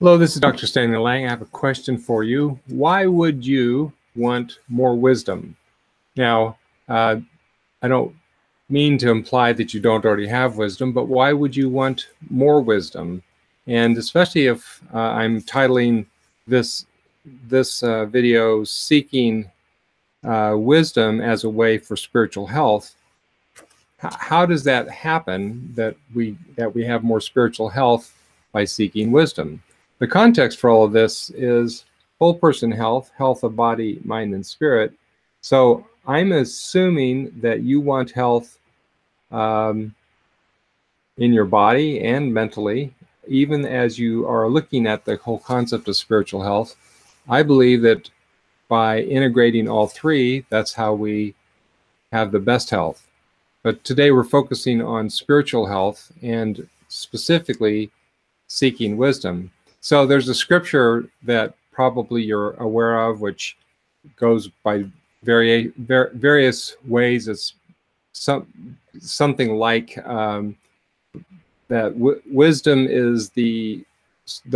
Hello, this is Dr. Stanley Lang. I have a question for you. Why would you want more wisdom? Now, I don't mean to imply that you don't already have wisdom, but why would you want more wisdom? And especially if I'm titling this video "Seeking Wisdom as a Way for Spiritual Health," how does that happen that we have more spiritual health by seeking wisdom? The context for all of this is whole person health, health of body, mind, and spirit. So I'm assuming that you want health in your body and mentally, even as you are looking at the whole concept of spiritual health. I believe that by integrating all three, that's how we have the best health. But today we're focusing on spiritual health and specifically seeking wisdom. So there's a scripture that probably you're aware of, which goes by various ways. It's something like that wisdom is the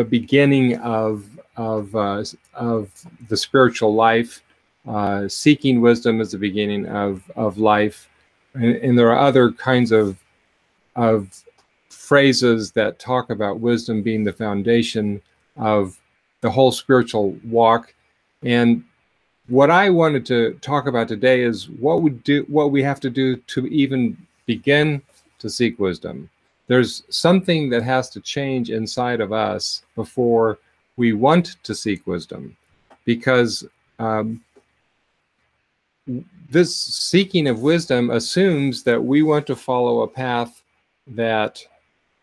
beginning of the spiritual life. Seeking wisdom is the beginning of life, and there are other kinds of phrases that talk about wisdom being the foundation of the whole spiritual walk. And what I wanted to talk about today is what we have to do to even begin to seek wisdom. There's something that has to change inside of us before we want to seek wisdom, because this seeking of wisdom assumes that we want to follow a path that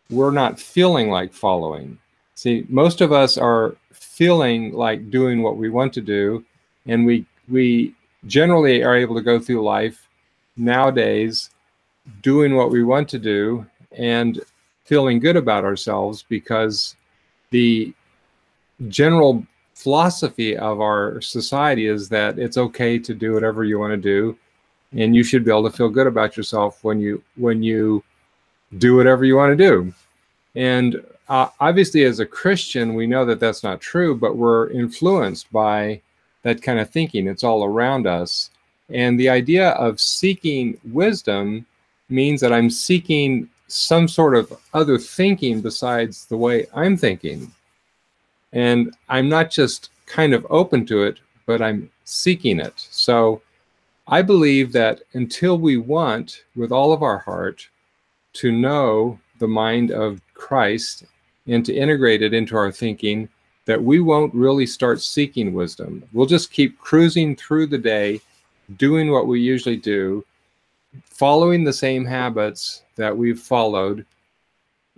we're not feeling like following. See, most of us are feeling like doing what we want to do, and we generally are able to go through life nowadays doing what we want to do and feeling good about ourselves, because the general philosophy of our society is that it's okay to do whatever you want to do, and you should be able to feel good about yourself when you do whatever you want to do. And obviously, as a Christian, we know that that's not true, but we're influenced by that kind of thinking. It's all around us. And the idea of seeking wisdom means that I'm seeking some sort of other thinking besides the way I'm thinking. And I'm not just kind of open to it, but I'm seeking it. So I believe that until we want with all of our heart to know the mind of Christ and to integrate it into our thinking, that we won't really start seeking wisdom. We'll just keep cruising through the day, doing what we usually do, following the same habits that we've followed,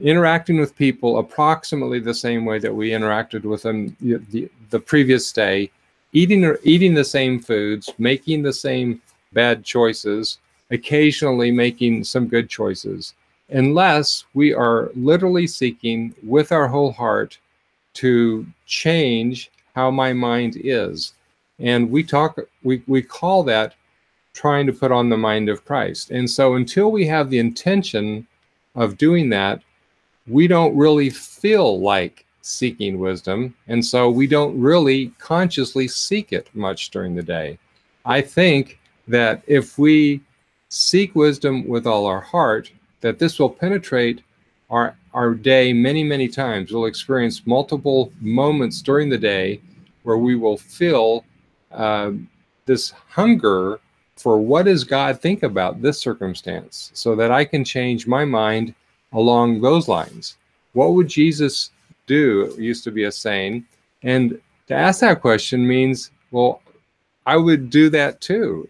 interacting with people approximately the same way that we interacted with them the previous day, eating the same foods, making the same bad choices, occasionally making some good choices, unless we are literally seeking with our whole heart to change how my mind is. And we call that trying to put on the mind of Christ. And so until we have the intention of doing that, we don't really feel like seeking wisdom, and so we don't really consciously seek it much during the day. I think that if we seek wisdom with all our heart, that this will penetrate our day many, many times. We'll experience multiple moments during the day where we will feel this hunger for what does God think about this circumstance, so that I can change my mind along those lines. What would Jesus do? Used to be a saying. And to ask that question means, well, I would do that too.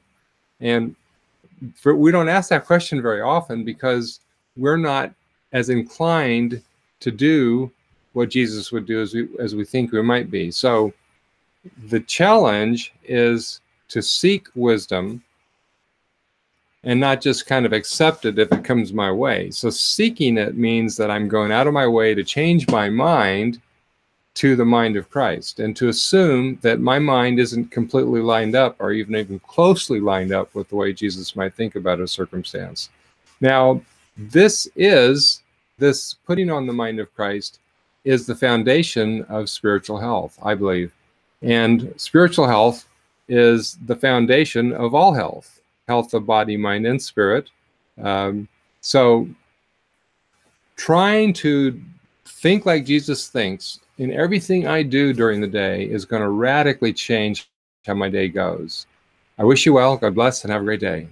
And we don't ask that question very often because we're not as inclined to do what Jesus would do as we think we might be. So the challenge is to seek wisdom and not just kind of accept it if it comes my way. So seeking it means that I'm going out of my way to change my mind to the mind of Christ, and to assume that my mind isn't completely lined up or even closely lined up with the way Jesus might think about a circumstance. Now, this putting on the mind of Christ is the foundation of spiritual health, I believe. And spiritual health is the foundation of all health, health of body, mind, and spirit. So trying to think like Jesus thinks in everything I do during the day is going to radically change how my day goes. I wish you well. God bless, and have a great day.